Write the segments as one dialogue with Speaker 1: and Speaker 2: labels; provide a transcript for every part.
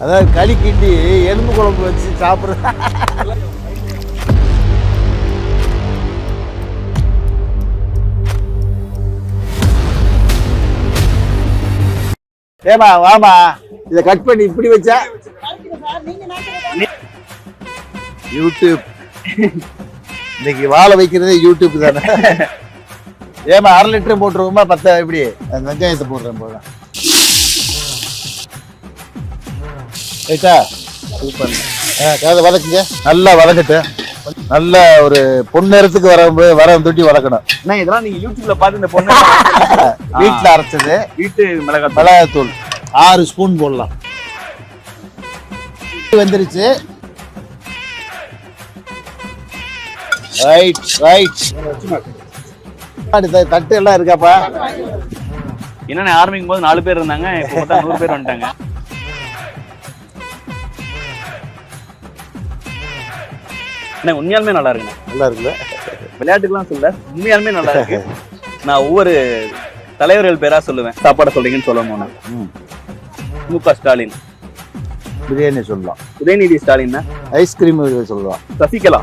Speaker 1: அதாவது களி கிண்டி எலும்பு குழம்பு வச்சு சாப்பிட்றது. ஏமா வாமா, இதை கட் பண்ணி இப்படி வச்சா யூடியூப். இன்னைக்கு வாழை வைக்கிறதே யூடியூப் தானே. ஏமா 1/2 லிட்டர் போட்டுருவோமா? 10 இப்படி வெங்காயத்தை போடுறேன் போல. ரைட்டா? சூப்பர். அதை வதக்குங்க, நல்லா வதக்கட்டு. நல்ல ஒரு பொன்னேரத்துக்கு வர தொட்டி வதக்கணும்.
Speaker 2: இதெல்லாம் நீங்க யூடியூப்ல பார்த்து இந்த பொண்ணு
Speaker 1: வீட்டுல அரைச்சது.
Speaker 2: வீட்டு
Speaker 1: மிளகாத்தூள் 6 ஸ்பூன் போடலாம். வந்துருச்சு. Right right. தட்டு எல்லாம் இருக்காப்பா?
Speaker 2: என்ன ஆரம்பிக்கும் போது 4 பேர் இருந்தாங்க, இப்போ 100 பேர் வந்துட்டாங்க. உண்மையாலுமே நல்லா இருக்குண்ணா. நல்லா இருக்குல்ல? விளையாட்டுக்கெல்லாம் சொல்ல, உண்மையாலுமே நல்லா இருக்கு. நான் ஒவ்வொரு தலைவர்கள் பேரா சொல்லுவேன். சாப்பாடு சொல்றீங்கன்னு சொல்லணும். மு.க. ஸ்டாலின்
Speaker 1: பிரியாணி சொல்லலாம்.
Speaker 2: உதயநிதி ஸ்டாலின்
Speaker 1: ஐஸ்கிரீம் சொல்லலாம்.
Speaker 2: சசிகலா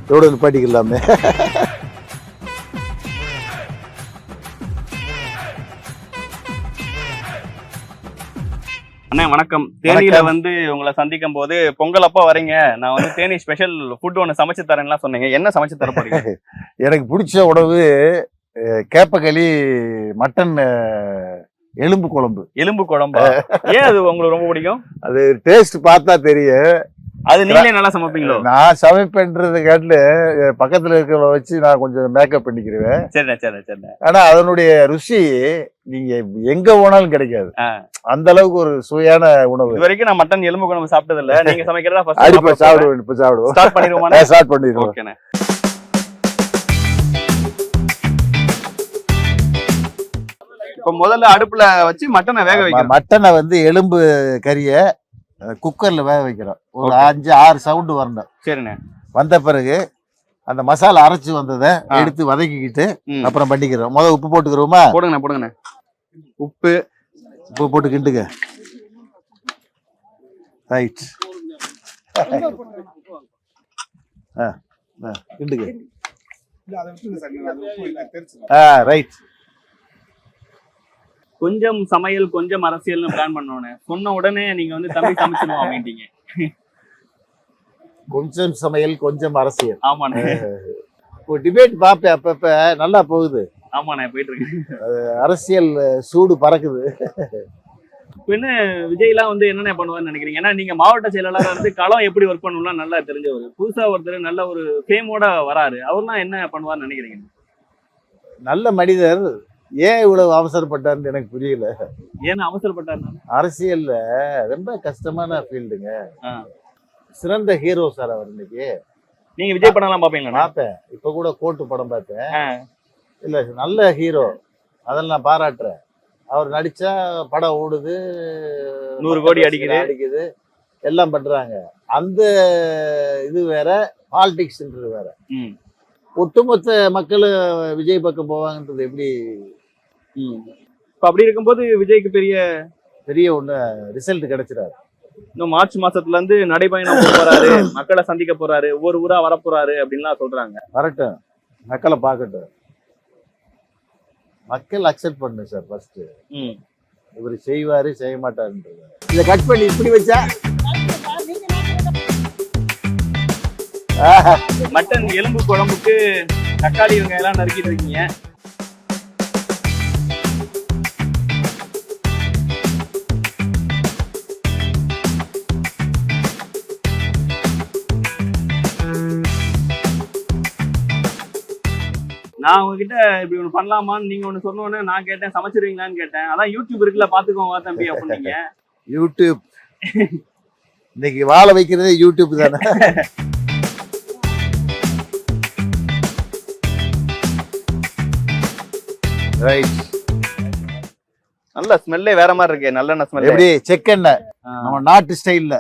Speaker 1: எவ்வளவு நிப்பாட்டிக்கலாமே.
Speaker 2: அண்ணா வணக்கம். தேனியில வந்து உங்களை சந்திக்கும் போது பொங்கல் அப்பா வரீங்க, நான் வந்து தேனி ஸ்பெஷல் ஃபுட் ஒன்று சமைச்சு தரேன்லாம் சொன்னீங்க. என்ன சமைச்சு தர போறீங்க?
Speaker 1: எனக்கு பிடிச்ச உணவு கேப்பக்களி, மட்டன் எலும்பு குழம்பு.
Speaker 2: எலும்பு குழம்பு ஏன் அது உங்களுக்கு ரொம்ப பிடிக்கும்?
Speaker 1: அது டேஸ்ட் பார்த்தா தெரியும்.
Speaker 2: அது நீங்களே நல்லா சமைப்பீங்களோ?
Speaker 1: நான் சமைப்பேன்றது கேட்டு பக்கத்துல இருக்கிறவங்க வச்சு நான் கொஞ்சம் மேக்கப் பண்ணிக்கிறேன்.
Speaker 2: சரிண்ணா சரிண்ணா சரிண்ணா.
Speaker 1: ஆனா அதனுடைய ருசி நீங்க எங்க போனாலும் கிடைக்காது. அந்த அளவுக்கு ஒரு சுவையான உணவு.
Speaker 2: இது வரைக்கும் நான் மட்டன் எலும்பு குழம்பு சாப்பிட்டது இல்ல. நீங்க சமைக்கிறதா
Speaker 1: சாப்பிடுவோம். இப்ப சாப்பிடுவோம்.
Speaker 2: ஸ்டார்ட் பண்ணிடுவோமா?
Speaker 1: ஸ்டார்ட் பண்ணிடுவோம்.
Speaker 2: ஓகேண்ணா. இப்ப முதல்ல அடுப்புல வச்சு மட்டனை வேக வைக்கிறோம்.
Speaker 1: மட்டனை வந்து எலும்பு கறிய குக்கர்ல வேக வைக்கிறோம். ஒரு 5-6 சவுண்டு வரணும்.
Speaker 2: சரிண்ணே. வந்த
Speaker 1: பிறகு அந்த மசாலா அரைச்சு வந்ததை எடுத்து வதக்கிக்கிட்டு அப்புறம் பண்ணிக்கிறோம். முதல்ல உப்பு போட்டுக்கிறோமா?
Speaker 2: போடுங்கண்ணே போடுங்கண்ணே. உப்பு
Speaker 1: போட்டு கிண்டுங்க. ரைட். கிண்டுங்க. ரைட்.
Speaker 2: கொஞ்சம் சமையல் கொஞ்சம் அரசியல்னு பிளான் பண்ணோன்னு சொன்ன உடனே நீங்க வந்து தம்பி சமைச்சிடுவோம் அப்படின்ட்டீங்க.
Speaker 1: கொஞ்சம் சமையல் கொஞ்சம் அரசியல்.
Speaker 2: ஆமாண்ணே.
Speaker 1: இப்போ டிபேட் பாப்பேன், அப்பப்ப நல்லா போகுது.
Speaker 2: ஆமாண்ணே போயிட்டு இருக்கு.
Speaker 1: அரசியல் சூடு பறக்குது.
Speaker 2: என்ன விஜய்லாம் வந்து என்னென்ன பண்ணுவான்னு நினைக்கிறீங்க? ஏன்னா நீங்க மாவட்ட செயலாளர் வந்து களம் எப்படி ஒர்க் பண்ணணும்லாம் நல்லா தெரிஞ்சவர். புதுசா ஒருத்தர் நல்ல ஒரு ஃபேமோட வராரு, அவர்லாம் என்ன பண்ணுவார்னு நினைக்கிறீங்க? நல்ல
Speaker 1: மனிதர். ஏன் இவ்வளவு அவசரப்பட்டாருன்னு எனக்கு புரியல.
Speaker 2: ஏன்னா அவசரப்பட்டாரு?
Speaker 1: அரசியல்ல ரொம்ப கஷ்டமான ஃபீல்டுங்க. சிறந்த ஹீரோ சார் அவர். இன்னைக்கு
Speaker 2: நீங்க விஜய் படம் எல்லாம் பாப்பீங்களா?
Speaker 1: பார்ப்பேன். இப்ப கூட கோட்டு படம் பார்த்தேன். இல்ல நல்ல ஹீரோ, அதெல்லாம் பாராட்டுறேன். அவர் நடிச்சா படம் ஓடுது,
Speaker 2: 100 கோடி அடிக்குது,
Speaker 1: எல்லாம் பண்றாங்க. அந்த இது வேற, பாலிடிக்ஸ்ன்றது வேற. ஒட்டுமொத்த மக்களும் விஜய் பக்கம் போவாங்கன்றது எப்படி?
Speaker 2: அப்படி இருக்கும்போது விஜய்க்கு பெரிய
Speaker 1: ஒண்ணு ரிசல்ட் கிடைச்சிடாரு.
Speaker 2: இன்னும் மார்ச் மாசத்துல இருந்து நடைபயணம் போறாரு, மக்களை சந்திக்க போறாரு, ஒவ்வொரு ஊரா வரப்போறாரு அப்படின்லாம் சொல்றாங்க.
Speaker 1: வரட்டும், மக்களை பார்க்கட்டும். மக்கள் அக்செப்ட் பண்ணு சார் ஃபர்ஸ்ட். இவர் செய்வாரு செய்ய மாட்டாருன்றது. இதை கட் பண்ணி இப்படி வச்சா
Speaker 2: மட்டன் எலும்பு குழம்புக்கு தக்காளி வெங்காயம் எல்லாம் நறுக்கிட்டு இருக்கீங்க. நான் உங்ககிட்ட இப்படி ஒண்ணு பண்ணலாமான்னு நீங்க ஒண்ணு சொன்னோன்னு நான் கேட்டேன், சமைச்சிருவீங்களான்னு கேட்டேன். அதான் யூடியூப் இருக்குல்ல, பாத்துக்கோங்க தம்பி அப்படின்னீங்க.
Speaker 1: யூடியூப். இன்னைக்கு வாழை வைக்கிறதே யூடியூப் தானே. ரைட்.
Speaker 2: நல்ல ஸ்மெல்லே வேற மாதிரி இருக்கு. நல்லெண்ணெய் ஸ்மெல்.
Speaker 1: எப்படி? செக்கெண்ணெய், நம்ம நாட்டு ஸ்டைல்ல.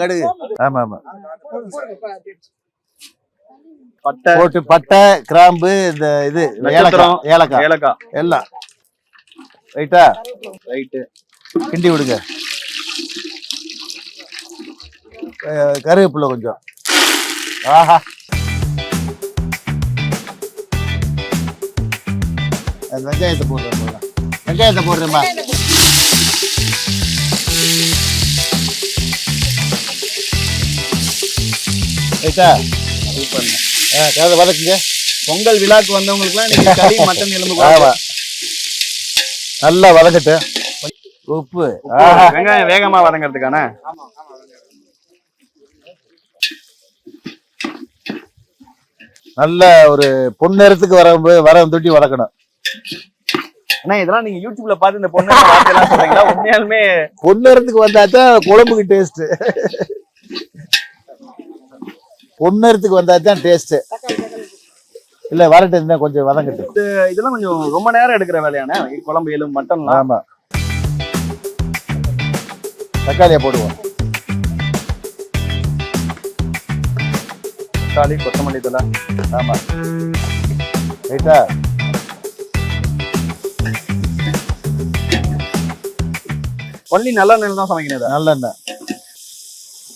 Speaker 1: கடுகு. ஆமா ஆமா. போட்டு பட்டை, கிராம்பு, இந்த இது ஏலக்காய் எல்லாம். ரைட்டா? ரைட்டு. கிண்டி விடுங்க. கருவேப்பிலை கொஞ்சம். ஆஹா, அந்த வெங்காயத்தை போடுறேன். வெங்காயத்தை போடுறேம்மா. ரைட்டா, அதை வதக்குங்க.
Speaker 2: பொங்கல் விழாக்கு வந்தவங்களுக்குலாம் நீங்க கறி மட்டன் எலும்பு
Speaker 1: ஆமா, நல்லா வதக்கட்டு. உப்பு,
Speaker 2: வெங்காயம் வேகமா வதங்கிறதுக்கான.
Speaker 1: நல்ல ஒரு பொன்னேரத்துக்கு வர தொட்டி வதக்கணும்.
Speaker 2: ஆனா இதெல்லாம் நீங்க யூடியூப்ல பார்த்து இந்த பொண்ணு வார்த்தையெல்லாம் சொல்றீங்களா? உண்மையாலுமே
Speaker 1: பொன்னேரத்துக்கு வந்தாதான் குழம்புக்கு டேஸ்ட். பொன்னேரத்துக்கு வந்தாதான் டேஸ்ட். இல்ல வரட்டு இருந்தா கொஞ்சம் வதங்கட்டு.
Speaker 2: இதெல்லாம் கொஞ்சம் ரொம்ப நேரம் எடுக்கிற வேலையான குழம்பு எலும்பு மட்டன்.
Speaker 1: ஆமா, தக்காளியை போடுவோம்.
Speaker 2: தக்காளி, கொத்தமல்லி தழை.
Speaker 1: ஆமா, ரைட்டா.
Speaker 2: ஒன்லி நல்லெண்ணெயில தான் சமைக்கணும்.
Speaker 1: நல்லெண்ணெய்,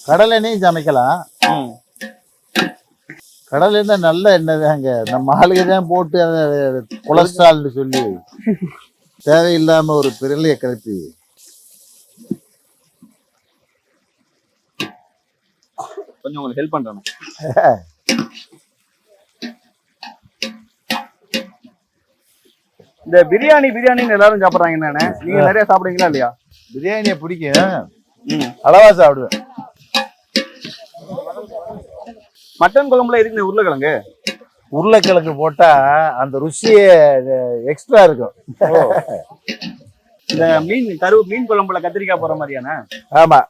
Speaker 1: கடலெண்ணெயும் சமைக்கலாம். கடல் எண்ணெய் நல்ல எண்ணெய் தாங்க. நம்ம ஆளுங்க தான் போட்டு அதை கொலஸ்ட்ரால்னு சொல்லி தேவையில்லாம ஒரு பிறலைய கிளப்பி.
Speaker 2: கொஞ்சம் உங்களுக்கு ஹெல்ப் பண்றேன். இந்த பிரியாணின்னு எல்லாரும் சாப்பிடுறாங்க. என்னன்னு நீங்க நிறைய சாப்பிடுறீங்களா இல்லையா?
Speaker 1: பிரியாணியை பிடிக்கும், அளவா சாப்பிடுவேன்.
Speaker 2: மட்டன் குழம்புல எதுக்கு உருளைக்கிழங்கு?
Speaker 1: உருளைக்கிழங்கு போட்டா அந்த ருசியே எக்ஸ்ட்ரா இருக்கும்.
Speaker 2: இந்த மீன் குழம்புல கத்திரிக்காய் போற மாதிரியான.
Speaker 1: ஆமா,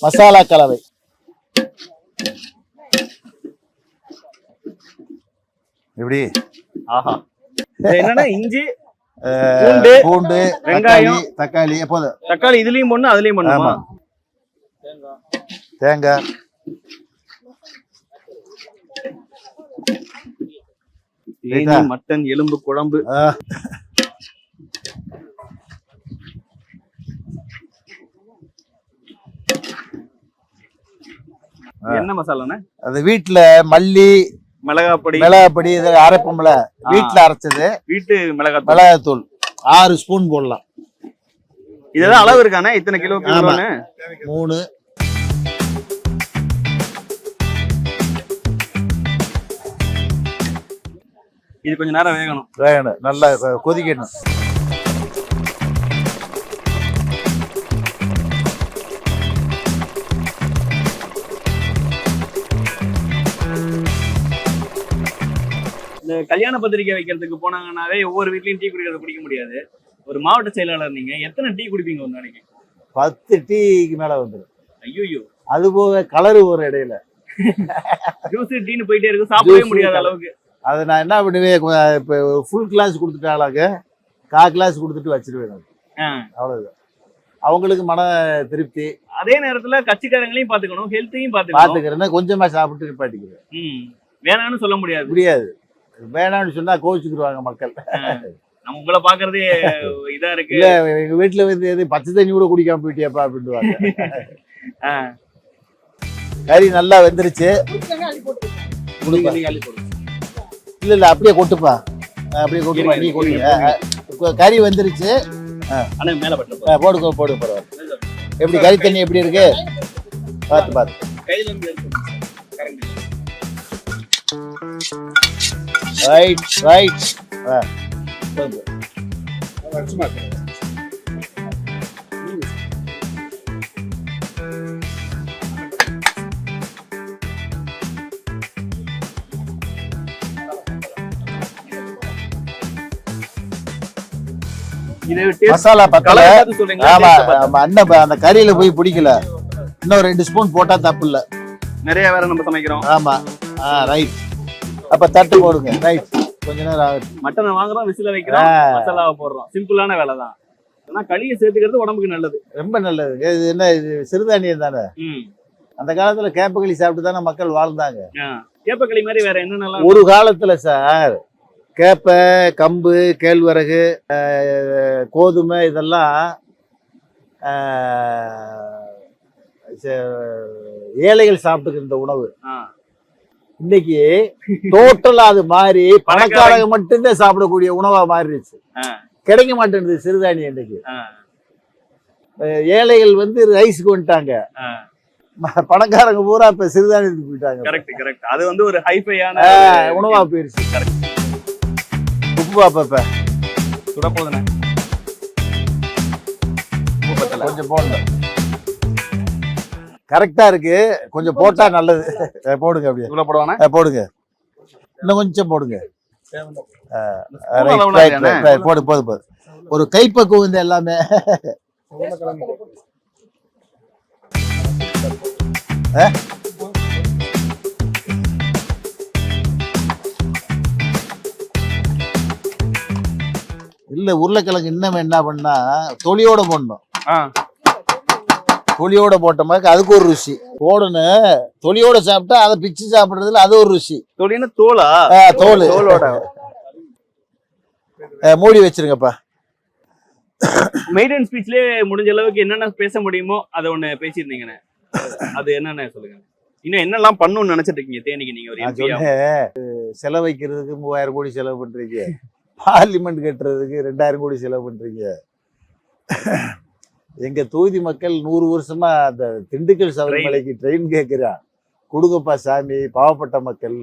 Speaker 1: மசாலா கலவை. எப்படி?
Speaker 2: ஆஹா, என்னன்னா இஞ்சி,
Speaker 1: பூண்டு,
Speaker 2: வெங்காயம்,
Speaker 1: தக்காளி. எப்போதும்
Speaker 2: தக்காளி இதுலயும் பொண்ணு அதுலயும் பொண்ணு.
Speaker 1: தேங்காய்,
Speaker 2: மட்டன் எலும்பு குழம்பு. என்ன மசாலாண்ணே?
Speaker 1: அது வீட்டுல மல்லி, மிளகாப்பொடி அரைப்போம்ல, வீட்டுல அரைச்சது.
Speaker 2: வீட்டு
Speaker 1: மிளகாத்தூள் 6 ஸ்பூன் போடலாம்.
Speaker 2: இதெல்லாம் அளவு இருக்கானே? இத்தனை கிலோ
Speaker 1: 3.
Speaker 2: இது கொஞ்சம் நேரம் வேகணும்.
Speaker 1: நல்லா கொதிக்கணும்.
Speaker 2: இந்த கல்யாண பத்திரிக்கை வைக்கிறதுக்கு போனாங்கன்னாவே ஒவ்வொரு வீட்லயும் டீ குடிக்கிறத குடிக்க முடியாது. ஒரு மாவட்ட செயலாளர் நீங்க எத்தனை டீ குடிப்பீங்க ஒரு நாளைக்கு? 10
Speaker 1: டீக்கு மேல வந்துடும்.
Speaker 2: ஐயோ,
Speaker 1: அது போக கலரு ஒரு இடையில
Speaker 2: ஜூஸ் டீன்னு போயிட்டே இருக்கு, சாப்பிடவே முடியாத அளவுக்கு.
Speaker 1: அதை நான் என்ன பண்ணுவேன், இப்போ ஃபுல் கிளாஸ் கொடுத்துட்டாளாங்க, 1/4 கிளாஸ் கொடுத்துட்டு வச்சிருவேன். அவ்வளவுதான், அவங்களுக்கு மன திருப்தி.
Speaker 2: அதே நேரத்துல கட்சிக்காரங்களையும் பாத்துக்கணும், ஹெல்த்தையும்
Speaker 1: பாத்துக்கிறேன். கொஞ்சமா சாப்பிட்டு நிப்பாட்டிக்கிறேன்.
Speaker 2: வேணாம்னு சொல்ல முடியாது.
Speaker 1: வேணாம்னு சொன்னா கோவிச்சுக்குருவாங்க மக்கள்.
Speaker 2: நம்ம உங்களை பாக்குறதே இதா இருக்கு.
Speaker 1: இல்ல, எங்க வீட்டுல வந்து எது பச்சை தண்ணி கூட குடிக்காம போயிட்டியாப்பா அப்படின்ட்டுவாங்க. கறி நல்லா வெந்துருச்சு. இல்ல அப்படியே கொட்டுப்பா, நீ கொட்டுங்க. கறி வெந்துருச்சு. போடுங்க பரவாயில்ல. எப்படி கறி தண்ணி எப்படி இருக்கு பார்த்து. ரைட். மசாலா பத்தல. அண்ணன் அந்த கறியில போய் பிடிக்கல, இன்னும் 2 ஸ்பூன் போட்டா தப்பு இல்ல.
Speaker 2: நிறைய வேற நம்ம சமைக்கிறோம்.
Speaker 1: ஆமா, ரைட். அப்ப தட்டு போடுங்க. ரைட், கொஞ்ச நேரம் ஆகும்.
Speaker 2: மட்டனை வாங்குறோம், விசில வைக்கிறோம், மசாலாவை போடுறோம். சிம்பிளான வேலை தான். ஆனா களியை சேர்த்துக்கிறது உடம்புக்கு நல்லது, ரொம்ப நல்லது. இது என்ன, இது சிறுதானியம் தானே. அந்த காலத்துல கேப்ப களி சாப்பிட்டு தானே மக்கள் வாழ்ந்தாங்க. கேப்ப களி மாதிரி வேற என்னென்னலாம்
Speaker 1: ஒரு காலத்துல சார் கேப்பை, கம்பு, கேழ்வரகு, கோதுமை இதெல்லாம் ஏழைகள் சாப்பிட்டுக்கிற உணவு. இன்னைக்கு டோட்டலா அது மாறி பணக்காரங்க மட்டும்தான் சாப்பிடக்கூடிய உணவா மாறிடுச்சு. கிடைக்க மாட்டேங்குது சிறுதானியம். இன்னைக்கு ஏழைகள் வந்து ரைஸ்க்கு வந்துட்டாங்க, பணக்காரங்க பூரா இப்ப சிறுதானியத்துக்கு போயிட்டாங்க.
Speaker 2: Correct correct. அது வந்து ஒரு ஹைஃபையான
Speaker 1: உணவா போயிருச்சு. கரெக்ட். உப்பு பாப்ப
Speaker 2: சுட போதுனே
Speaker 1: கொஞ்சம் போடணும். கரெக்டா இருக்கு, கொஞ்சம் போட்டா நல்லது. போடுங்க, அப்படியே
Speaker 2: இவ்வளவு போடுவானே
Speaker 1: போடுங்க, இன்னும் கொஞ்சம் போடுங்க. போடு போது போது. ஒரு கைப்பக்குவம் இந்த எல்லாமே. இல்ல, உருளைக்கிழங்கு இன்னும் என்ன பண்ணா தொலியோட போடணும். தொலியோட போட்டோம்னா அதுக்கு ஒரு ருசி. போடணும், தொலியோட சாப்பிட்டா அதை பிச்சு சாப்பிடுறதுல அது ஒரு ருசி.
Speaker 2: தொலின்னு தோலா?
Speaker 1: தோல் தோலோட. மூடி வச்சிருங்கப்பா.
Speaker 2: மெய்டன் ஸ்பீச்லயே முடிஞ்ச அளவுக்கு என்னென்ன பேச முடியுமோ அதை ஒண்ணு பேசியிருந்தீங்கண்ணே. அது என்னன்னு சொல்லுங்க. இன்னும் என்னெல்லாம் பண்ணணும்னு நினைச்சிட்டு இருக்கீங்க தேனிக்கு நீங்க? ஒரு
Speaker 1: செலவு வைக்கிறதுக்கு 3000 கோடி செலவு பண்றீங்க, பார்லிமெண்ட் கட்டுறதுக்கு 2000 கோடி செலவு பண்றீங்க. எங்க தொகுதி மக்கள் 100 வருஷமா அந்த திண்டுக்கல் சபரிமலைக்கு ட்ரெயின் கேட்கிறான். கொடுங்கப்பா சாமி, பாவப்பட்ட மக்கள்.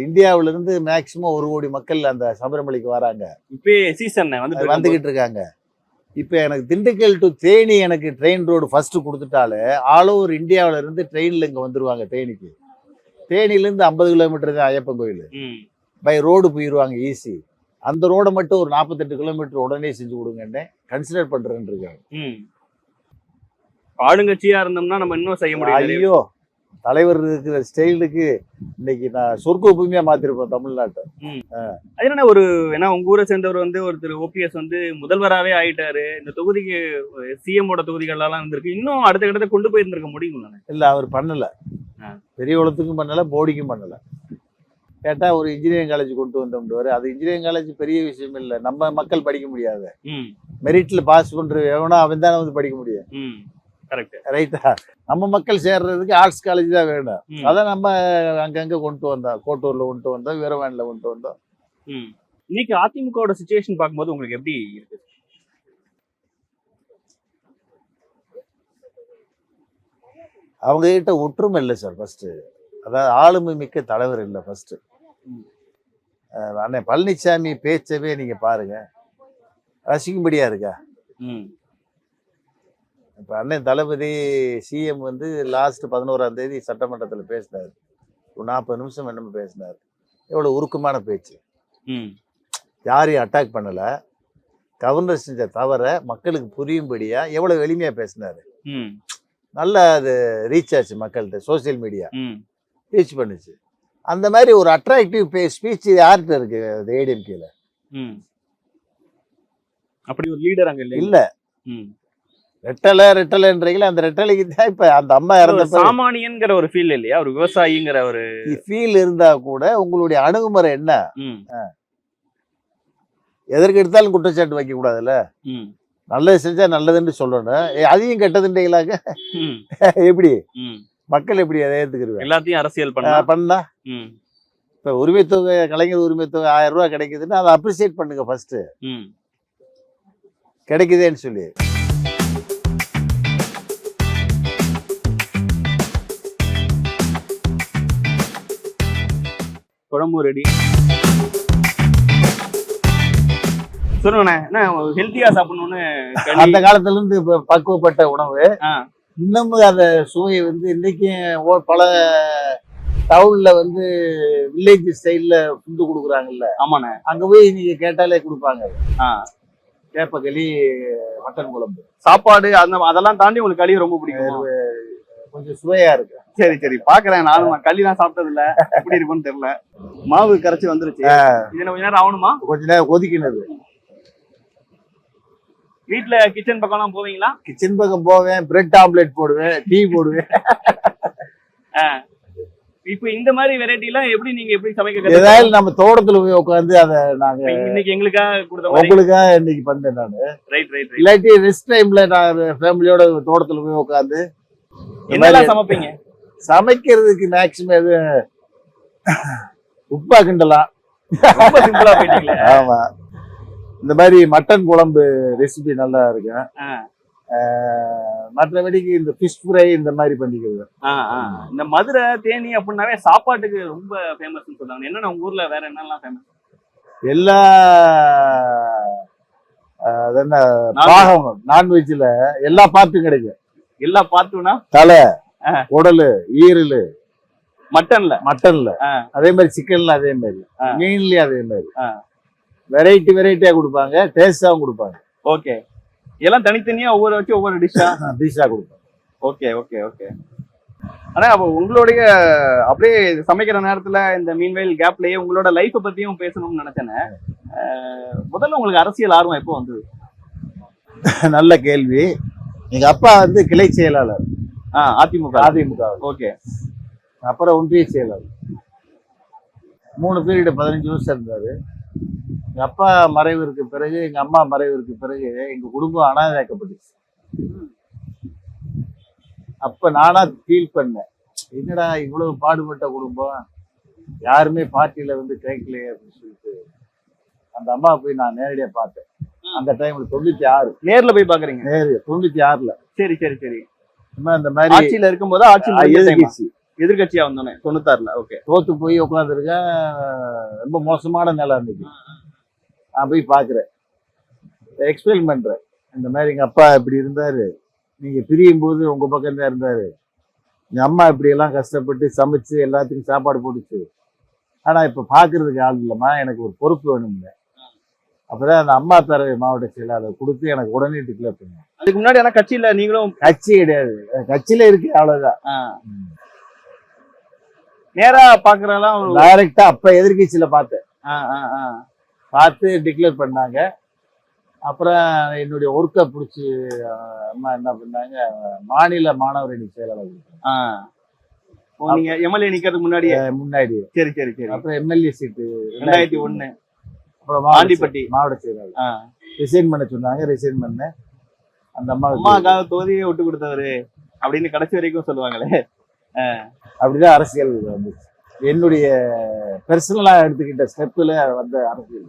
Speaker 1: இந்தியாவில இருந்து மேக்சிமம் 1 கோடி மக்கள் அந்த சபரிமலைக்கு வராங்க.
Speaker 2: இப்ப சீசன்
Speaker 1: வந்துகிட்டு இருக்காங்க. இப்ப எனக்கு திண்டுக்கல் டு தேனி எனக்கு ட்ரெயின் ரோடு ஃபர்ஸ்ட் கொடுத்துட்டாலே ஆல் ஓவர் இந்தியாவில இருந்து ட்ரெயின்ல இங்க வந்துருவாங்க தேனிக்கு. தேனில இருந்து 50 கிலோமீட்டர் தான் ஐயப்பன் கோயில். பை ரோடு போயிருவாங்க ஈஸி. அந்த ரோடை மட்டும் ஒரு 48 கிலோமீட்டர் உடனே செஞ்சு கொடுங்கன்னு கன்சிடர் பண்றேன்னு இருக்காங்க.
Speaker 2: ஆளுங்கட்சியா இருந்தோம்னா நம்ம இன்னும் செய்ய முடியும்.
Speaker 1: ஐயோ, தலைவர் இருக்கிற ஸ்டைலுக்கு இன்னைக்கு நான் சொர்க்க பூமியா மாத்திருப்பேன் தமிழ்நாட்டை.
Speaker 2: அது என்ன ஒரு, ஏன்னா உங்க ஊரை சேர்ந்தவர் வந்து ஒருத்தர் ஓபிஎஸ் வந்து முதல்வராகவே ஆயிட்டாரு. இந்த தொகுதிக்கு சிஎம்மோட தொகுதிகள்லாம் இருந்திருக்கு, இன்னும் அடுத்த கட்டத்தை கொண்டு போயிருந்திருக்க முடியும்.
Speaker 1: இல்ல, அவர் பண்ணல. பெரிய குளத்துக்கும் பண்ணல, போடிக்கும் பண்ணல. கேட்டா ஒரு இன்ஜினியரிங் காலேஜ் கொண்டு வந்தோம்டுவாரு. அது இன்ஜினியரிங் காலேஜ் பெரிய விஷயம் இல்லை, நம்ம மக்கள் படிக்க முடியாது. மெரிட்ல பாஸ் பண்ற எவனோ அவன் தானே வந்து படிக்க முடியும். ரைட்டா? நம்ம மக்கள் சேர்றதுக்கு ஆர்ட்ஸ் காலேஜ் தான் வேணும். அதான் நம்ம அங்கங்க கொண்டு வந்தோம். கோட்டூர்ல கொண்டு வந்தோம், வீரவான்ல கொண்டு வந்தோம்.
Speaker 2: இன்னைக்கு அதிமுகவோட சிச்சுவேஷன் பார்க்கும்போது உங்களுக்கு எப்படி இருக்கு?
Speaker 1: அவங்க கிட்ட ஒற்றுமை இல்லை சார். ஃபர்ஸ்ட் அதாவது ஆளுமை மிக்க தலைவர் இல்லை. ஃபர்ஸ்ட் அண்ணன் பழனிசாமி பேச்சவே நீங்க பாருங்க, ரசிக்கும்படியா இருக்கா? இப்ப அண்ணன் தளபதி சிஎம் வந்து லாஸ்ட் 11ஆம் தேதி சட்டமன்றத்தில் பேசினாரு. ஒரு 40 நிமிஷம் என்னமோ பேசினாரு. எவ்வளவு உருக்கமான பேச்சு. யாரையும் அட்டாக் பண்ணல, கவர்னர் செஞ்ச தவிர மக்களுக்கு புரியும்படியா எவ்வளவு எளிமையா பேசினாரு. நல்லா அது ரீச் ஆச்சு மக்கள்கிட்ட. சோசியல் மீடியா ரீச் பண்ணுச்சு. அந்த மாதிரி ஒரு அட்ராக்டிவ் ஸ்பீச் யார்கிட்ட இருக்கு ஏடிஎம்கேல?
Speaker 2: அப்படி ஒரு லீடர் அங்க
Speaker 1: இல்ல. ரெட்டலைன்றீங்களா? அந்த ரெட்டலைக்கு தான் இப்ப அந்த அம்மா இறந்த
Speaker 2: சாமானியன்கிற ஒரு ஃபீல் இல்லையா? ஒரு விவசாயிங்கிற ஒரு
Speaker 1: ஃபீல் இருந்தா கூட உங்களுடைய அணுகுமுறை என்ன? எதற்கு எடுத்தாலும் குற்றச்சாட்டு வைக்க கூடாதுல்ல. நல்லது செஞ்சா நல்லதுன்னு சொல்லணும், அதையும் கெட்டதுன்றீங்களாங்க. எப்படி மக்கள் எப்படி அதை ஏத்துக்கிருவாங்க?
Speaker 2: எல்லாத்தையும் அரசியல்
Speaker 1: பண்ணா இப்ப உரிமை தொகை, கலைஞர் உரிமை தொகை 1000 ரூபாய் கிடைக்குதுன்னா அதை அப்ரிசியேட் பண்ணுங்க ஃபர்ஸ்ட். கிடைக்குதேன்னு சொல்லி
Speaker 2: குழம்பு ரெடி சொல்லுங்கண்ணே. என்ன ஹெல்த்தியா சாப்பிடணும்னு
Speaker 1: அந்த காலத்துல இருந்து பக்குவப்பட்ட உணவு இன்னமும் அந்த சுவையை வந்து இன்னைக்கும் பல டவுன்ல வந்து வில்லேஜ் ஸ்டைல்ல ஃபுட்டு கொடுக்குறாங்கல்ல.
Speaker 2: ஆமாண்ணே.
Speaker 1: அங்க போய் நீங்க கேட்டாலே கொடுப்பாங்க. கேப்பக்களி, மட்டன் குழம்பு,
Speaker 2: சாப்பாடு அதெல்லாம் தாண்டி உங்களுக்கு களி ரொம்ப பிடிக்கும்.
Speaker 1: கொஞ்சம் சுவையா இருக்கு.
Speaker 2: சரி சரி, பாக்குறேன். நானும் களி தான் சாப்பிட்டது இல்ல, எப்படி இருக்கும்னு தெரியல. மாவு கரைச்சி வந்துருச்சு. இது கொஞ்ச நேரம் ஆகணுமா?
Speaker 1: கொஞ்ச நேரம் கொதிக்கணுது.
Speaker 2: வீட்டுல கிச்சன் பக்கம் எல்லாம் போவீங்களா?
Speaker 1: கிச்சன் பக்கம் போவேன், பிரெட் ஆம்லெட் போடுவேன், டீ போடுவேன்.
Speaker 2: இப்ப இந்த மாதிரி வெரைட்டி எல்லாம் எப்படி சமைக்க கத்துக்கிட்டீங்க?
Speaker 1: ஏதாவது நம்ம தோட்டத்துல போய் உட்காந்து அதை நாங்க
Speaker 2: இன்னைக்கு எங்களுக்காக கொடுத்த மாதிரி.
Speaker 1: உங்களுக்காக இன்னைக்கு பண்ணேன் நானு.
Speaker 2: ரைட்.
Speaker 1: இல்லாட்டி ரெஸ்ட் டைம்ல நான் ஃபேமிலியோட தோட்டத்துல போய் உட்காந்து
Speaker 2: என்னெல்லாம் சமைப்பீங்க?
Speaker 1: சமைக்கிறதுக்கு மேக்சிமம் எது உப்பா கிண்டலாம்.
Speaker 2: ரொம்ப சிம்பிளா போயிட்டீங்களே.
Speaker 1: ஆமா, இந்த மாதிரி மட்டன் குழம்பு ரெசிபி நல்லா இருக்கும். மற்றபடிக்கு இந்த ஃபிஷ் ஃப்ரை இந்த மாதிரி பண்ணிக்கிறது.
Speaker 2: இந்த மதுரை தேனி அப்படின்னாவே சாப்பாட்டுக்கு ரொம்ப ஃபேமஸ்னு சொல்றாங்க. என்னன்னா உங்க ஊர்ல வேற என்னெல்லாம் ஃபேமஸ்?
Speaker 1: எல்லா அது என்ன பாகம் நான்வெஜ்ல எல்லா பார்ட்டும் கிடைக்கும்.
Speaker 2: எல்லா பார்ட்டுனா
Speaker 1: தலை, குடலு, ஈரல், மட்டன்ல அதே மாதிரி சிக்கன்ல அதே மாதிரி மீன்லயும் அதே மாதிரி வெரைட்டியா கொடுப்பாங்க. டேஸ்டாவும் கொடுப்பாங்க.
Speaker 2: ஓகே, எல்லாம் தனித்தனியா ஒவ்வொரு டிஷ்ஷா
Speaker 1: கொடுப்பாங்க.
Speaker 2: ஓகே. ஆனா அப்ப உங்களுடைய அப்படியே சமைக்கிற நேரத்துல இந்த மீன்வெயில் கேப்லயே உங்களோட லைஃப் பத்தியும் பேசணும்னு நினைச்சேனே. முதல்ல உங்களுக்கு அரசியல் ஆர்வம் எப்போ வந்தது?
Speaker 1: நல்ல கேள்வி. எங்க அப்பா வந்து கிளை செயலாளர்
Speaker 2: அதிமுக. ஓகே.
Speaker 1: அப்புறம் ஒன்றிய செயலாளர் 3 பீரியட் 15 வருஷம் இருந்தாரு. எங்க அப்பா மறைவிற்கு பிறகு, எங்க அம்மா மறைவிற்கு பிறகு எங்க குடும்பம் அனாதையாக்கப்பட்டுச்சு. அப்ப நானா ஃபீல் பண்ணேன், என்னடா இவ்வளவு பாடுபட்ட குடும்பம், யாருமே பார்ட்டியில வந்து கேட்கலையே அப்படின்னு சொல்லிட்டு அந்த அம்மா போய் நான் நேரடியா பார்த்தேன். அந்த டைம்ல 96
Speaker 2: நேர்ல போய் பாக்குறீங்க?
Speaker 1: 96ல.
Speaker 2: சரி.
Speaker 1: இந்த மாதிரி
Speaker 2: ஆட்சியில இருக்கும்போது எதிர்கட்சியா வந்தோன்னே 96ல. ஓகே.
Speaker 1: தோத்து போய் உட்காந்துருக்கேன். ரொம்ப மோசமான நிலை இருந்துச்சு. நான் போய் பாக்குறேன், எக்ஸ்பிளைன் பண்றேன். இந்த மாதிரி எங்க அப்பா இப்படி இருந்தாரு, நீங்க பிரியும் போது உங்க பக்கம் தான் இருந்தாரு, எங்க அம்மா இப்படி எல்லாம் கஷ்டப்பட்டு சமைச்சு எல்லாத்துக்கும் சாப்பாடு போட்டுச்சு, ஆனா இப்ப பாக்குறதுக்கு ஆள் இல்லம்மா, எனக்கு ஒரு பொறுப்பு வேணும்ல. அப்பதான் அந்த அம்மா பேரவை மாவட்ட செயலாளர் கொடுத்து எனக்கு உடனே டிக்ளேர் பண்ணேன்.
Speaker 2: அதுக்கு முன்னாடி ஆனா கட்சியில நீங்களும்?
Speaker 1: கட்சி கிடையாது, கட்சியில இருக்கு அவ்வளவுதான்.
Speaker 2: நேரா பாக்குறதெல்லாம்
Speaker 1: டைரக்டா அப்ப எதிர்கட்சியில பார்த்தேன். பார்த்து டிக்ளேர் பண்ணாங்க. அப்புறம் என்னுடைய ஒர்க்கை பிடிச்சி அம்மா என்ன பண்ணாங்க, மாநில மாணவர் அணி செயலாளர்.
Speaker 2: நீங்க எம்எல்ஏ நிக்கிறதுக்கு முன்னாடி? சரி.
Speaker 1: அப்புறம் எம்எல்ஏ சீட்டு
Speaker 2: 2001.
Speaker 1: அப்புறம் ஆண்டிப்பட்டி மாவட்ட செயலாளர். ரிசைன் பண்ண சொன்னாங்க, ரிசைன் பண்ணேன். அந்த
Speaker 2: அம்மாவுக்காக தொகுதியை விட்டு கொடுத்தவரு அப்படின்னு கடைசி வரைக்கும் சொல்லுவாங்களே.
Speaker 1: அப்படிதான் அரசியல் வந்துச்சு. என்னுடைய பெர்சனலா எடுத்துக்கிட்ட ஸ்டெப்ல வந்த அரசியல்.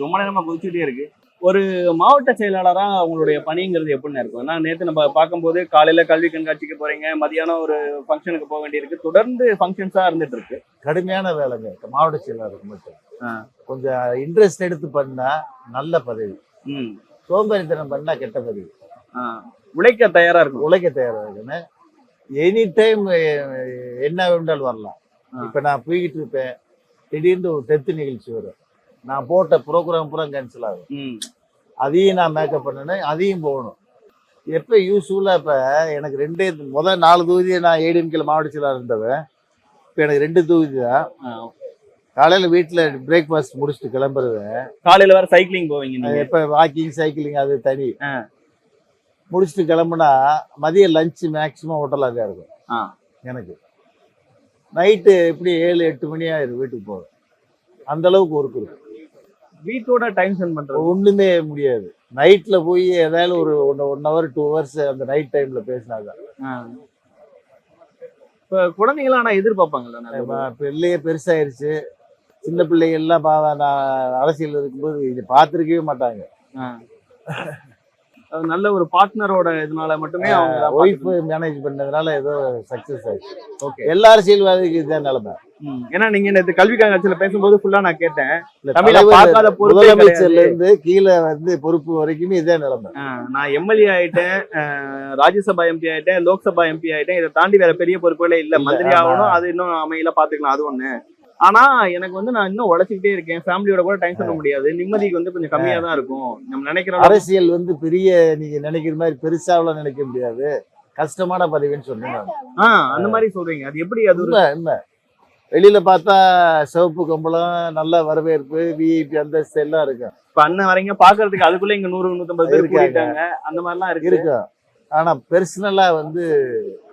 Speaker 2: ரொம்ப நேரமா கொதிச்சுட்டே இருக்கு. ஒரு மாவட்ட செயலாளரா உங்களுடைய பணிங்கிறது எப்படின்னு இருக்கும்? ஏன்னா நேற்று நம்ம பார்க்கும்போது காலையில கல்வி கண்காட்சிக்கு போறீங்க, மதியானம் ஒரு ஃபங்க்ஷனுக்கு போக வேண்டியிருக்கு, தொடர்ந்து ஃபங்க்ஷன்ஸா இருந்துட்டு இருக்கு.
Speaker 1: கடுமையான வேலைங்க மாவட்ட செயலாளருக்கு மட்டும். கொஞ்சம் இன்ட்ரெஸ்ட் எடுத்து பண்ணா நல்ல பதவி, சோம்பேறித்தனம் பண்ணா கெட்ட பதவி.
Speaker 2: உழைக்க தயாரா
Speaker 1: இருக்குன்னு எனி டைம் என்ன வேண்டாலும் வரலாம். இப்ப நான் போய்கிட்டு இருப்பேன், திடீர்னு ஒரு டெத் நிகழ்ச்சி வரும், நான் போட்ட ப்ரோக்ராம் பூரா கேன்சல் ஆகும். அதையும் நான் மேக்கப் பண்ணணும், அதையும் போகணும். எப்ப யூஸ்ஃபுல்லா இப்ப எனக்கு முதல் 4 தொகுதியை நான் ஏடிஎம்கேல மாவட்ட செயலாளர் இருந்தவன். இப்ப எனக்கு 2 தொகுதி தான். காலையில வீட்டுல பிரேக்ஃபாஸ்ட் முடிச்சுட்டு கிளம்புறேன்.
Speaker 2: காலையில வேற சைக்கிளிங் போவீங்க?
Speaker 1: எப்ப வாக்கிங் சைக்கிளிங் அது தனி. முடிச்சுட்டு கிளம்புனா மதியம் லஞ்ச் மேக்சிமம் ஹோட்டலாக தான் இருக்கும். எனக்கு நைட்டு எப்படி 7-8 மணி ஆயிரும் வீட்டுக்கு போக. அந்த அளவுக்கு ஒர்க் இருக்கும்.
Speaker 2: வீட்டோட டைம் ஸ்பெண்ட் பண்றது
Speaker 1: ஒண்ணுமே முடியாது. நைட்ல போய் ஏதாவது ஒரு 1 hour 2 hours அந்த நைட் டைம்ல பேசினாதான்.
Speaker 2: இப்ப குழந்தைங்களா ஆனா எதிர்பார்ப்பாங்கல்ல,
Speaker 1: பிள்ளைய பெருசாயிருச்சு, சின்ன பிள்ளைங்க எல்லாம் நான் அரசியல் இருக்கும்போது இதை பார்த்துருக்கவே மாட்டாங்க.
Speaker 2: நல்ல ஒரு பார்ட்னரோட இதனால மட்டுமே அவங்க
Speaker 1: ஒய்ஃப் மேனேஜ் பண்ணதுனால ஏதோ சக்சஸ் ஆயிடுச்சு. ஓகே, எல்லா அரசியல்வாதிக்கு இதுதான் நிலைமை.
Speaker 2: ஏன்னா நீங்க இந்த கல்வி கண்காட்சியில பேசும்போது ஃபுல்லா நான் கேட்டேன்,
Speaker 1: முதலமைச்சர்ல இருந்து கீழே வந்து பொறுப்பு வரைக்குமே இதே நிலைமை.
Speaker 2: நான் எம்எல்ஏ ஆயிட்டேன், ராஜ்யசபா எம்பி ஆயிட்டேன், லோக்சபா எம்பி ஆயிட்டேன், இதை தாண்டி வேற பெரிய பொறுப்புகளே இல்ல. மந்திரி ஆகணும், அது இன்னும் அமையில பாத்துக்கலாம், அது ஒண்ணு. ஆனா எனக்கு வந்து நான் இன்னும் உழைச்சிக்கிட்டே இருக்கேன், ஃபேமிலியோட கூட டைம் ஸ்பெண்ட் முடியாது, நிம்மதிக்கு வந்து கொஞ்சம் கம்மியா தான் இருக்கும். நம்ம நினைக்கிற
Speaker 1: அரசியல் வந்து பெரிய நீங்க நினைக்கிற மாதிரி பெருசாவெல்லாம் நினைக்க முடியாது, கஷ்டமான பதவின்னு சொன்னேன்.
Speaker 2: அந்த மாதிரி சொல்றீங்க, அது எப்படி? அது
Speaker 1: இல்ல, வெளியில பார்த்தா சிவப்பு கம்பளம், நல்ல வரவேற்பு, விஐபி அந்தஸ்து எல்லாம் இருக்கு.
Speaker 2: இப்ப அண்ணன் வரீங்க பாக்குறதுக்கு, அதுக்குள்ள இங்க 100-150 பேர் கூட்டிட்டாங்க, அந்த மாதிரிலாம் இருக்கு.
Speaker 1: ஆனா பெர்சனலா வந்து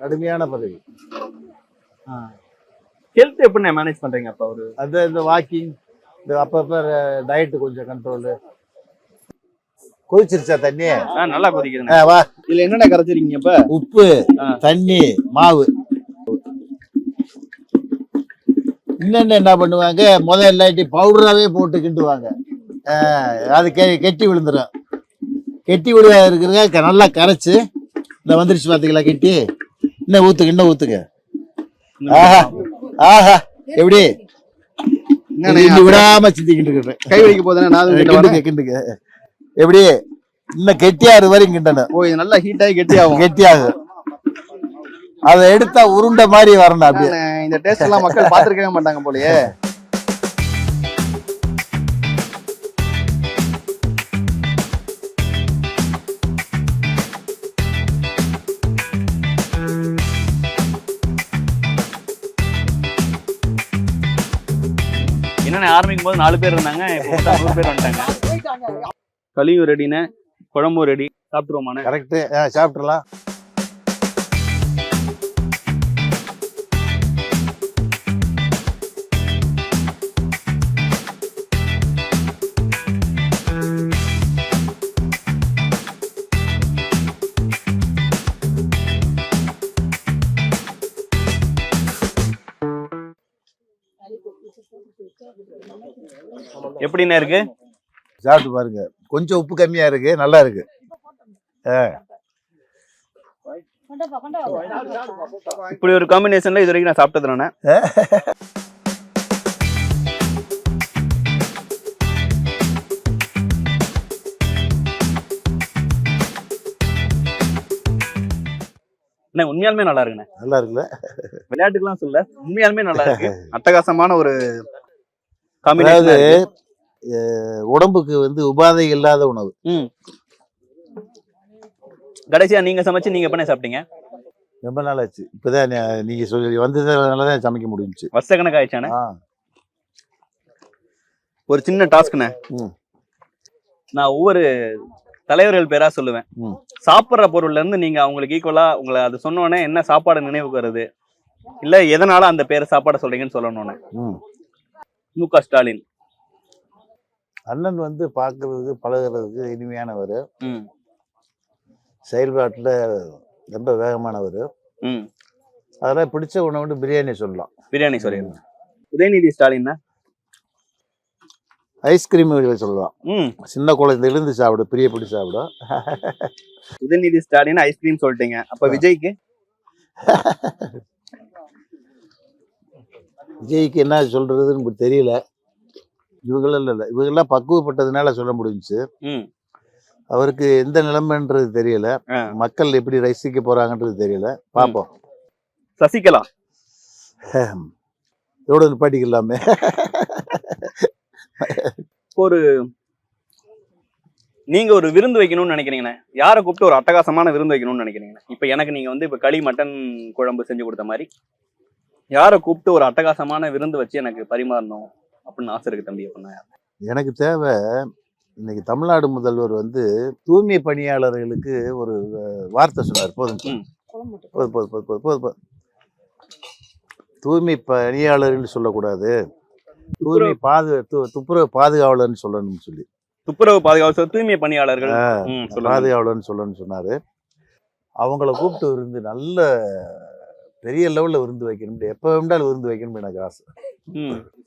Speaker 1: கடுமையான பதவி.
Speaker 2: ஹெல்த் எப்படி மேனேஜ் பண்றீங்க அப்ப ஒரு
Speaker 1: அது இந்த வாக்கிங், இந்த அப்பப்ப டயட்டு கொஞ்சம் கண்ட்ரோலு. கொதிச்சிருச்சா தண்ணி?
Speaker 2: நல்லா கொதிக்குதுண்ணே.
Speaker 1: வா.
Speaker 2: இதுல என்னென்ன கரைச்சிருக்கீங்க இப்ப?
Speaker 1: உப்பு, தண்ணி, மாவு. இன்னொன்னு என்ன பண்ணுவாங்க, முதல் இல்லாட்டி பவுடராகவே போட்டு கிண்டுவாங்க. அது கெட்டி விழுந்துடும். கெட்டி விழுவா இருக்கிறத நல்லா கரைச்சு இந்த வந்துருச்சு பார்த்தீங்களா கெட்டி. இன்னும் ஊத்துங்க. ஆஹா ஆஹா, எப்படி விடாம சிந்திக்கிட்டு இருக்கிறேன்.
Speaker 3: கை வைக்க போதுன்னா
Speaker 1: கிண்டுங்க. எப்படி இன்னும் கெட்டியாரு வரையும் கிண்டணும்.
Speaker 3: இது நல்லா ஹீட் ஆகி
Speaker 1: கெட்டியாகும். அதை எடுத்தா உருண்டை மாதிரி வரணும். அப்படியே
Speaker 3: இந்த டேஸ்ட் எல்லாம் மக்கள் பார்த்திருக்கவே மாட்டாங்க போலயே.
Speaker 2: என்னென்ன ஆரம்பிக்கும் போது 4 பேர் இருந்தாங்க, இப்போ 100 பேர் வந்துட்டாங்க. களியும் ரெடினே, குழம்பும் ரெடி. சாப்பிட்டுருவோமாண்ணே?
Speaker 1: கரெக்ட், சாப்பிட்டுலாம்.
Speaker 2: எப்படிண்ணே இருக்கு?
Speaker 1: சாப்பிட்டு பாருங்க. கொஞ்சம் உப்பு கம்மியா இருக்கு, நல்லா இருக்கு.
Speaker 2: இப்படி ஒரு காம்பினேஷன்ல இது வரைக்கும் நான் சாப்பிட்டதுனானே. உண்மையாலுமே நல்லா இருக்குண்ணே.
Speaker 1: நல்லா இருக்குல்ல?
Speaker 2: விளையாட்டுக்கெல்லாம் சொல்ல, உண்மையாலுமே நல்லா இருக்கு. அட்டகாசமான ஒரு
Speaker 1: அதாவது உடம்புக்கு வந்து உபாதை இல்லாத உணவு.
Speaker 2: கடைசியா நீங்க சமைச்சு நீங்க எப்ப சாப்பிட்டீங்க?
Speaker 1: ரொம்ப நாள் ஆச்சு. இப்பதான் நீங்க சொல்லி வந்ததுனாலதான் சமைக்க முடிஞ்சுச்சு.
Speaker 2: வருஷக்கணக்கு ஆயிடுச்சானே. ஒரு சின்ன டாஸ்க்ண்ணே. நான் ஒவ்வொரு தலைவர்கள் பேரா சொல்லுவேன். சாப்பிட்ற பொருள்ல இருந்து நீங்க அவங்களுக்கு ஈக்குவலா உங்களை அது சொன்னோன்னே என்ன சாப்பாடு நினைவுக்கு வருது, இல்ல எதனால அந்த பேரை சாப்பாட சொல்றீங்கன்னு சொல்லணும்னு. மு.க. ஸ்டாலின்
Speaker 1: அண்ணன் வந்து பாக்குறதுக்கு பழகுறதுக்கு இனிமையானவர், செயல்பாட்டுல ரொம்ப வேகமானவர். அதெல்லாம் பிடிச்ச உணவு பிரியாணி சொல்லலாம்.
Speaker 2: பிரியாணி சொல்லிடுங்க. உதயநிதி ஸ்டாலின்
Speaker 1: ஐஸ்கிரீம் சொல்லலாம். சின்ன குழந்தையில இருந்து சாப்பிடும், பிரியப்படி சாப்பிடும்.
Speaker 2: உதயநிதி ஸ்டாலின் ஐஸ்கிரீம் சொல்லிட்டீங்க. அப்ப விஜய்க்கு?
Speaker 1: விஜய்க்கு என்ன சொல்றதுன்னு தெரியல. இவங்கெல்லாம் பக்குவப்பட்டதுனால சொல்ல முடிஞ்சுச்சு. அவருக்கு எந்த நிலைமைன்றது தெரியல, மக்கள் எப்படி ரசிக்க போறாங்கன்றது தெரியல. பாப்போம்.
Speaker 2: சசிகலா
Speaker 1: எவ்வளவு நிப்பாட்டிக்கலாமே.
Speaker 2: ஒரு நீங்க ஒரு விருந்து வைக்கணும்னு நினைக்கிறீங்கண்ணே, யாரை கூப்பிட்டு ஒரு அட்டகாசமான விருந்து வைக்கணும்னு நினைக்கிறீங்க? இப்ப எனக்கு நீங்க வந்து இப்ப களி மட்டன் குழம்பு செஞ்சு கொடுத்த மாதிரி யாரை கூப்பிட்டு ஒரு அட்டகாசமான விருந்து வச்சு எனக்கு பரிமாறணும் அப்படின்னு ஆசை இருக்கு தம்பி அப்படின்னா? எனக்கு
Speaker 1: தேவை, இன்னைக்கு தமிழ்நாடு முதல்வர் வந்து தூய்மை பணியாளர்களுக்கு ஒரு வார்த்தை சொன்னார். போதும், தூய்மை பணியாளர்னு சொல்லக்கூடாது, தூய்மை துப்புரவு பாதுகாவலர்னு சொல்லணும்னு சொல்லி. துப்புரவு பாதுகாவலர், தூய்மை பணியாளர்கள் பாதுகாவலர்னு சொல்லணும்னு சொன்னாரு. அவங்கள கூப்பிட்டு விருந்து நல்ல பெரிய லெவல்ல விருந்து வைக்கணும், எப்ப வேண்டாலும் விருந்து வைக்கணும் எனக்கு ஆசை.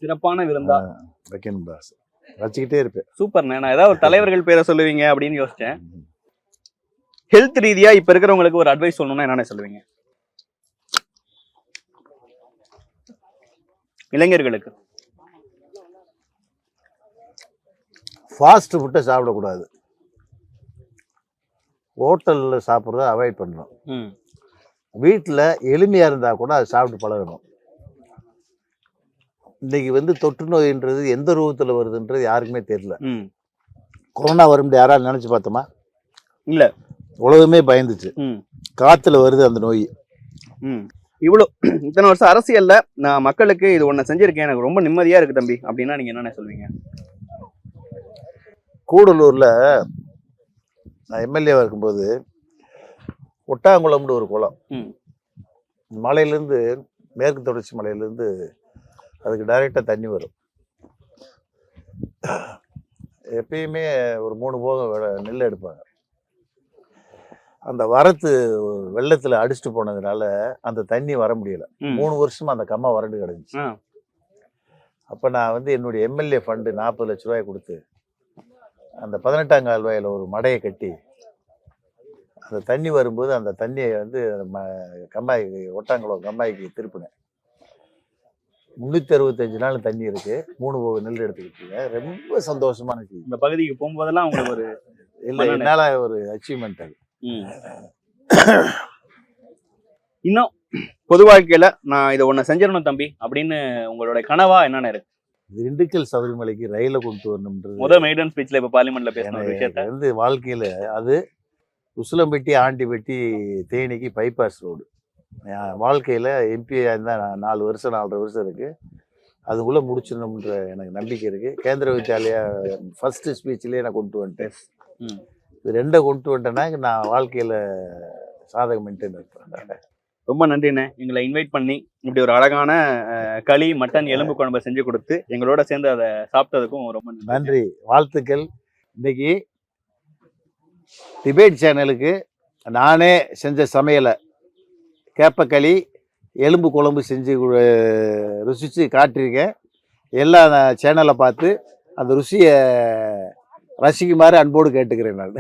Speaker 1: சிறப்பான விருந்தா வைக்கணும் ஆசை, வச்சுக்கிட்டே இருப்பேன். சூப்பர்ண்ணே. நான் ஏதாவது ஒரு தலைவர்கள் பேரை சொல்லுவீங்க அப்படின்னு யோசிச்சேன். ஹெல்த் ரீதியா இப்ப இருக்கிறவங்களுக்கு ஒரு அட்வைஸ் சொல்லணும்னா என்னென்ன சொல்லுவீங்க? இளைஞர்களுக்கு ஃபாஸ்ட் ஃபுட்டை சாப்பிடக்கூடாது, ஹோட்டல்ல சாப்பிட்றத அவாய்ட் பண்ணணும். வீட்டில் எளிமையா இருந்தா கூட அதை சாப்பிட்டு பழகணும். இன்னைக்கு வந்து தொற்று நோயின்றது எந்த ரூபத்துல வருதுன்றது யாருக்குமே தெரியல. கொரோனா வரும் யாராவது நினைச்சு பார்த்தோமா? இல்ல, உலகமே பயந்துச்சு. காத்துல வருது அந்த நோய். இவ்வளோ இத்தனை வருஷம் அரசியல்ல நான் மக்களுக்கு இது ஒண்ணு செஞ்சிருக்கேன், எனக்கு ரொம்ப நிம்மதியா இருக்கு தம்பி அப்படின்னா நீங்க என்னென்ன சொல்வீங்க? கூடலூர்ல நான் எம்எல்ஏவா இருக்கும்போது ஒட்டாங்குளம்னு ஒரு குளம், மலையிலேருந்து மேற்கு தொடர்ச்சி மலையிலேருந்து அதுக்கு டைரெக்டாக தண்ணி வரும். எப்பயுமே ஒரு 3 போகம் நெல் எடுப்பாங்க. அந்த வரத்து வெள்ளத்தில் அடிச்சுட்டு போனதுனால அந்த தண்ணி வர முடியல. 3 வருஷமா அந்த கம்மா வறண்டு கிடந்துச்சு. அப்போ நான் வந்து என்னுடைய எம்எல்ஏ ஃபண்டு 40 லட்ச ரூபாய் கொடுத்து அந்த 18ஆம் கால்வாயில் ஒரு மடையை கட்டி அந்த தண்ணி வரும்போது அந்த தண்ணியை வந்து கம்மாய்க்கு ஒட்டாங்குளம் கம்மாய்க்கு திருப்பினேன். 365 நாள் தண்ணி இருக்கு. 3 போக நெல் எடுத்துக்கிட்டு இருக்கேன். ரொம்ப சந்தோஷமான விஷயம்.
Speaker 2: இந்த பகுதிக்கு போகும்போதெல்லாம் உங்களுக்கு ஒரு
Speaker 1: இல்லை, என்னால ஒரு அச்சீவ்மெண்ட் அது.
Speaker 2: இன்னும் பொது வாழ்க்கையில நான் இதை ஒண்ணு செஞ்சிடணும் தம்பி அப்படின்னு உங்களோட கனவா என்னென்ன இருக்கு?
Speaker 1: திண்டுக்கல் சபரிமலைக்கு ரயில கொண்டு வரணும்ன்றது
Speaker 2: முதல் மெய்டன் ஸ்பீச்ல இப்ப பார்லிமெண்ட்ல பேசின ஒரு விஷயத்த
Speaker 1: எனக்கு வந்து வாழ்க்கையில அது உசிலம்பட்டி ஆண்டிப்பட்டி தேனிக்கு பைபாஸ் ரோடு. என் வாழ்க்கையில எம்பி இருந்தால் 4 வருஷம் 4.5 வருஷம் இருக்கு. அதுக்குள்ள முடிச்சிடணும்ன்ற எனக்கு நம்பிக்கை இருக்கு. கேந்திர வித்யாலயா ஃபர்ஸ்ட் ஸ்பீச்லயே நான் கொண்டு வந்துட்டேன். இது 2 கொண்டு வந்துட்டேன்னா நான் வாழ்க்கையில சாதகம் மெயின்டைன் இருப்பேன்.
Speaker 2: ரொம்ப நன்றிண்ணே, எங்களை இன்வைட் பண்ணி இப்படி ஒரு அழகான களி மட்டன் எலும்பு குழம்பை செஞ்சு கொடுத்து எங்களோட சேர்ந்து அதை சாப்பிட்டதுக்கும் ரொம்ப
Speaker 1: நன்றி, வாழ்த்துக்கள். இன்னைக்கு டிபேட் சேனலுக்கு நானே செஞ்ச சமையலை கேப்பக்களி எலும்பு குழம்பு செஞ்சு ருசித்து காட்டியிருக்கேன். எல்லா சேனலை பார்த்து அந்த ருசியை ரசிக்குமாறு அன்போடு கேட்டுக்கிறேன் நான்.